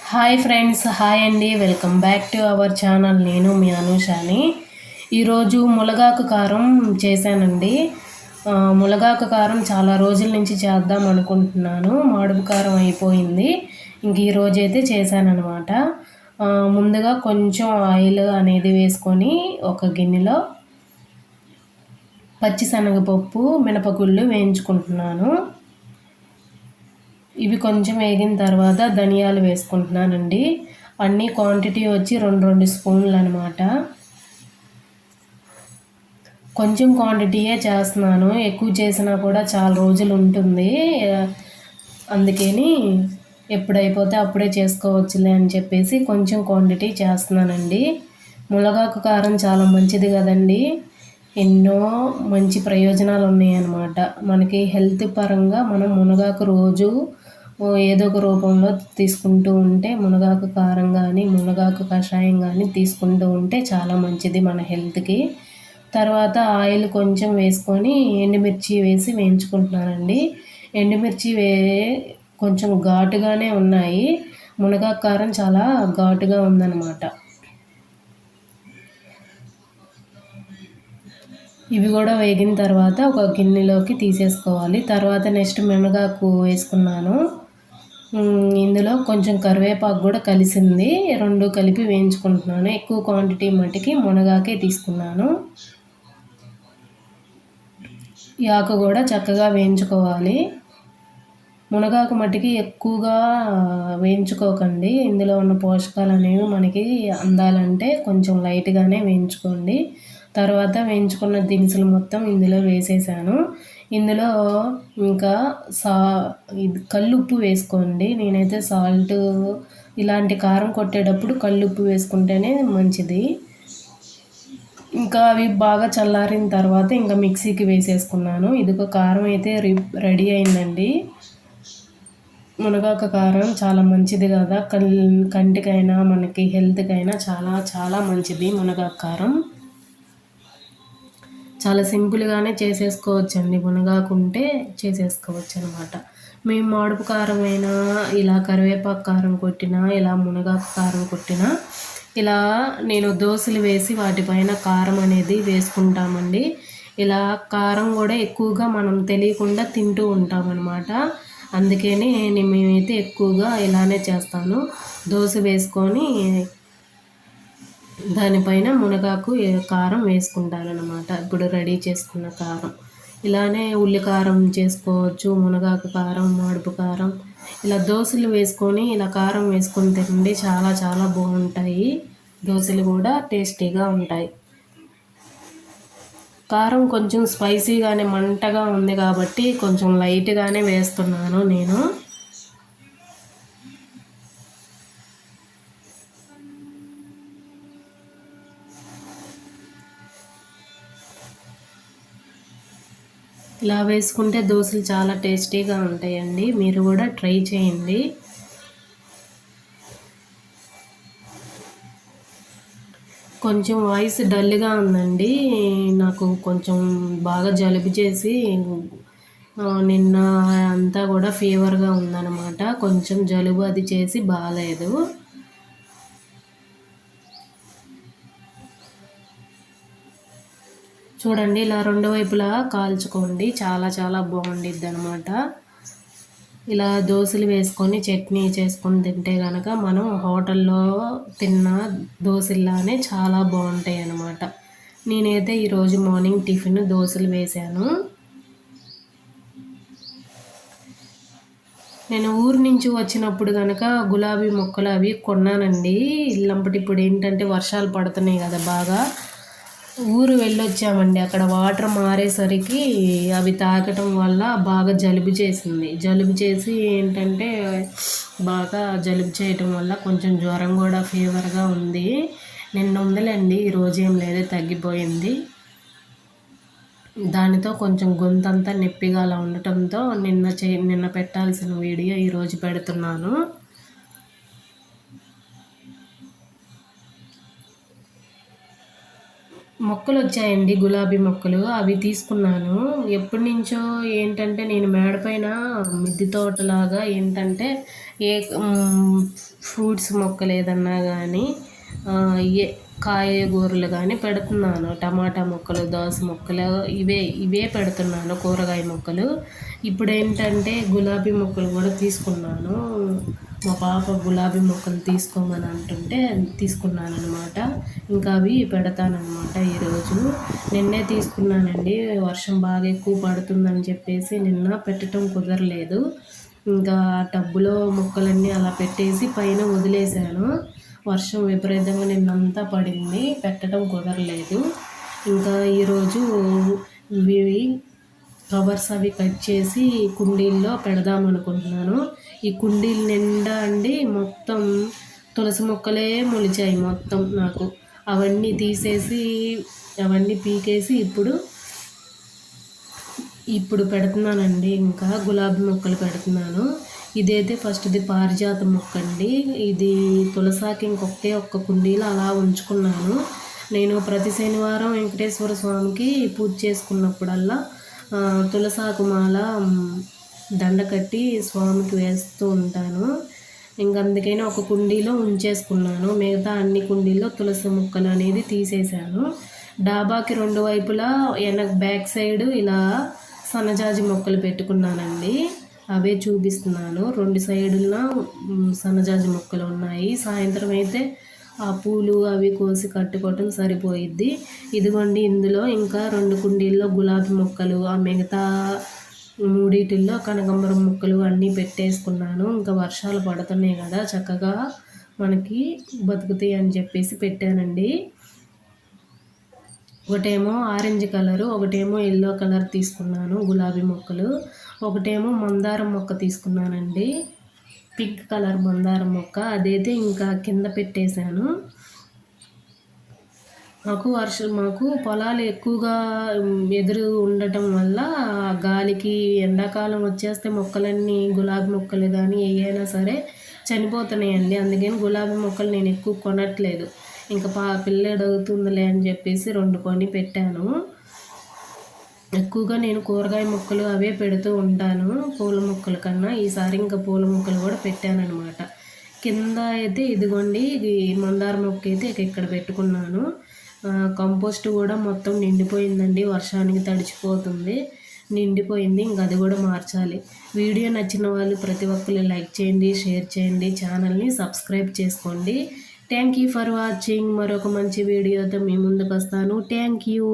Hi friends, hi అండి. Welcome back to our channel. నేను మీ అనూషాని. ఈరోజు మునగాకు కారం చేశానండి. మునగాకు కారం చాలా రోజుల నుంచి చేద్దాం అనుకుంటున్నాను. మాడుపు కారం అయిపోయింది. ఇంక ఈరోజు అయితే చేశానమాట. ముందుగా కొంచెం ఆయిల్ అనేది వేసుకొని ఒక గిన్నెలో పచ్చిశనగపప్పు, మినపగుళ్ళు వేయించుకుంటున్నాను. ఇవి కొంచెం వేగిన తర్వాత ధనియాలు వేసుకుంటున్నానండి. అన్నీ క్వాంటిటీ వచ్చి 2 స్పూన్లు అనమాట. కొంచెం క్వాంటిటీయే చేస్తున్నాను, ఎక్కువ చేసినా కూడా చాలా రోజులు ఉంటుంది. అందుకని ఎప్పుడైపోతే అప్పుడే చేసుకోవచ్చులే అని చెప్పేసి కొంచెం క్వాంటిటీ చేస్తున్నానండి. మునగాకు కారం చాలా మంచిది కదండి. ఎన్నో మంచి ప్రయోజనాలు ఉన్నాయన్నమాట. మనకి హెల్త్ పరంగా మనం మునగాకు రోజు ఏదో ఒక రూపంలో తీసుకుంటూ ఉంటే, మునగాకు కారం కానీ మునగాకు కషాయం కానీ తీసుకుంటూ ఉంటే చాలా మంచిది మన హెల్త్కి. తర్వాత ఆయిల్ కొంచెం వేసుకొని ఎండుమిర్చి వేసి వేయించుకుంటున్నానండి. ఎండుమిర్చి కొంచెం ఘాటుగానే ఉన్నాయి. మునగాకు కారం చాలా ఘాటుగా ఉందన్నమాట. ఇవి కూడా వేగిన తర్వాత ఒక గిన్నెలోకి తీసేసుకోవాలి. తర్వాత నెక్స్ట్ మునగాకు వేసుకున్నాను. ఇందులో కొంచెం కరివేపాకు కూడా కలిసింది. 2 కలిపి వేయించుకుంటున్నాను. ఎక్కువ క్వాంటిటీ మట్టికి మునగాకే తీసుకున్నాను. ఈ ఆకు కూడా చక్కగా వేయించుకోవాలి. మునగాకు మట్టికి ఎక్కువగా వేయించుకోకండి. ఇందులో ఉన్న పోషకాలు అనేవి మనకి అందాలంటే కొంచెం లైట్గానే వేయించుకోండి. తర్వాత వేయించుకున్న దినుసులు మొత్తం ఇందులో వేసేసాను. ఇందులో ఇంకా కల్లుప్పు వేసుకోండి. నేనైతే సాల్ట్ ఇలాంటి కారం కొట్టేటప్పుడు కల్లుప్పు వేసుకుంటేనే మంచిది. ఇంకా అవి బాగా చల్లారిన తర్వాత ఇంకా మిక్సీకి వేసేసుకున్నాను. ఇదిగో కారం అయితే రెడీ అయిందండి. మునగాకు కారం చాలా మంచిది కదా, కంటికైనా మనకి హెల్త్కైనా చాలా చాలా మంచిది. మునగాకు కారం చాలా సింపుల్గానే చేసేసుకోవచ్చండి. మునగాకు ఉంటే చేసేసుకోవచ్చు అనమాట. మేము మాడుపు కారం అయినా, ఇలా కరివేపాకు కారం కొట్టినా, ఇలా మునగాకు కారం కొట్టినా, ఇలా నేను దోశలు వేసి వాటిపైన కారం అనేది వేసుకుంటామండి. ఇలా కారం కూడా ఎక్కువగా మనం తెలియకుండా తింటూ ఉంటామన్నమాట. అందుకని మేమైతే ఎక్కువగా ఇలానే చేస్తాను. దోశ వేసుకొని దానిపైన మునగాకు కారం వేసుకుంటానన్నమాట. ఇప్పుడు రెడీ చేసుకున్న కారం ఇలానే ఉల్లి కారం చేసుకోవచ్చు, మునగాకు కారం, మాడుపు కారం. ఇలా దోశలు వేసుకొని ఇలా కారం వేసుకొని తినండి, చాలా చాలా బాగుంటాయి. దోశలు కూడా టేస్టీగా ఉంటాయి. కారం కొంచెం స్పైసీగానే మంటగా ఉంది కాబట్టి కొంచెం లైట్గానే వేస్తున్నాను నేను. ఇలా వేసుకుంటే దోశలు చాలా టేస్టీగా ఉంటాయండి. మీరు కూడా ట్రై చేయండి. కొంచెం వాయిస్ డల్గా ఉందండి. నాకు కొంచెం బాగా జలుబు చేసి నిన్న అంతా కూడా ఫీవర్గా ఉందన్నమాట. కొంచెం జలుబు అది చేసి బాగాలేదు. చూడండి, ఇలా 2 వైపులా కాల్చుకోండి, చాలా చాలా బాగుండిద్ది అనమాట. ఇలా దోశలు వేసుకొని చట్నీ చేసుకొని తింటే కనుక మనం హోటల్లో తిన్న దోశల్లానే చాలా బాగుంటాయి అన్నమాట. నేనైతే ఈరోజు మార్నింగ్ టిఫిన్ దోశలు వేశాను. నేను ఊరు నుంచి వచ్చినప్పుడు కనుక గులాబీ మొక్కలు అవి కొన్నానండి. ఇల్లంపటి ఇప్పుడు ఏంటంటే వర్షాలు పడుతున్నాయి కదా బాగా. ఊరు వెళ్ళొచ్చామండి. అక్కడ వాటర్ మారేసరికి అవి తాకటం వల్ల బాగా జలుబు చేసింది. జలుబు చేసి ఏంటంటే బాగా జలుబు చేయటం వల్ల కొంచెం జ్వరం కూడా ఫీవర్గా ఉంది. నిన్న ఉందిలేండి, ఈరోజు ఏం లేదు, తగ్గిపోయింది. దానితో కొంచెం గొంతంతా నొప్పిగా అలా ఉండటంతో నిన్న పెట్టాల్సిన వీడియో ఈరోజు పెడుతున్నాను. మొక్కలు వచ్చాయండి, గులాబీ మొక్కలు. అవి తీసుకున్నాను. ఎప్పటి నుంచో ఏంటంటే నేను మేడ పైన మిద్దె తోటలాగా ఏంటంటే ఏ ఫ్రూట్స్ మొక్కలు ఏదన్నా కానీ ఏ కాయగూరలు కానీ పెడుతున్నాను. టమాటా మొక్కలు, దోస మొక్కలు ఇవే పెడుతున్నాను, కూరగాయ మొక్కలు. ఇప్పుడు ఏంటంటే గులాబీ మొక్కలు కూడా తీసుకున్నాను. మా పాప గులాబీ మొక్కలు తీసుకోమని అంటుంటే తీసుకున్నాను అనమాట. ఇంకా అవి పెడతానమాట ఈరోజు. నిన్నే తీసుకున్నానండి, వర్షం బాగా ఎక్కువ పడుతుందని చెప్పేసి నిన్న పెట్టడం కుదరలేదు. ఇంకా టబ్బులో మొక్కలన్నీ అలా పెట్టేసి పైన వదిలేశాను. వర్షం విపరీతంగా నిన్నంతా పడింది, పెట్టడం కుదరలేదు. ఇంకా ఈరోజు ఇవి కవర్స్ అవి కట్ చేసి కుండీల్లో పెడదాం అనుకుంటున్నాను. ఈ కుండీల నిండా అండి మొత్తం తులసి మొక్కలే మొలిచాయి మొత్తం నాకు. అవన్నీ తీసేసి అవన్నీ పీకేసి ఇప్పుడు పెడుతున్నానండి. ఇంకా గులాబీ మొక్కలు పెడుతున్నాను. ఇదైతే ఫస్ట్ది పారిజాత మొక్క అండి. ఇది తులసాకి ఒక్క కుండీలో అలా ఉంచుకున్నాను. నేను ప్రతి శనివారం వెంకటేశ్వర స్వామికి పూజ చేసుకున్నప్పుడల్లా తులసాకు మాల దండ కట్టి స్వామికి వేస్తూ ఉంటాను. అందుకైనా ఒక కుండీలో ఉంచేసుకున్నాను. మిగతా అన్ని కుండీల్లో తులసి మొక్కలు అనేది తీసేసాను. డాబాకి రెండు వైపులా బ్యాక్ సైడ్ ఇలా సన్నజాజి మొక్కలు పెట్టుకున్నానండి. అవే చూపిస్తున్నాను. రెండు సైడున సన్నజాజి మొక్కలు ఉన్నాయి. సాయంత్రం అయితే ఆ పూలు అవి కోసి కట్టుకోవటం సరిపోయిద్ది. ఇదిగోండి, ఇందులో ఇంకా 2 కుండీల్లో గులాబీ మొక్కలు, ఆ మిగతా 3 కనకాంబరం మొక్కలు అన్నీ పెట్టేసుకున్నాను. ఇంకా వర్షాలు పడుతున్నాయి కదా, చక్కగా మనకి బతుకుతాయి అని చెప్పేసి పెట్టానండి. ఒకటేమో ఆరెంజ్ కలరు, ఒకటేమో ఎల్లో కలర్ తీసుకున్నాను గులాబీ మొక్కలు. ఒకటేమో మందారం మొక్క తీసుకున్నానండి, పింక్ కలర్ మందారం మొక్క. అదైతే ఇంకా కింద పెట్టేశాను. మాకు పొలాలు ఎక్కువగా ఎదురు ఉండటం వల్ల గాలికి ఎండాకాలం వచ్చేస్తే మొక్కలన్నీ గులాబీ మొక్కలు కానీ ఏవైనా సరే చనిపోతున్నాయండి. అందుకని గులాబీ మొక్కలు నేను ఎక్కువ కొనట్లేదు. ఇంకా పిల్లడు అవుతుందిలే అని చెప్పేసి 2 కొని పెట్టాను. ఎక్కువగా నేను కూరగాయ మొక్కలు అవే పెడుతూ ఉంటాను పూల మొక్కల కన్నా. ఈసారి ఇంకా పూల మొక్కలు కూడా పెట్టానన్నమాట. కింద అయితే ఇదిగోండి, ఇది మందార మొక్క అయితే ఇక్కడ పెట్టుకున్నాను. కంపోస్ట్ కూడా మొత్తం నిండిపోయిందండి, వర్షానికి తడిచిపోతుంది, నిండిపోయింది. ఇంకా అది కూడా మార్చాలి. వీడియో నచ్చిన వాళ్ళు ప్రతి ఒక్కరు లైక్ చేయండి, షేర్ చేయండి, ఛానల్ని సబ్స్క్రైబ్ చేసుకోండి. Thank you for watching. మరొక మంచి వీడియోతో మీ ముందుకు వస్తాను. Thank you.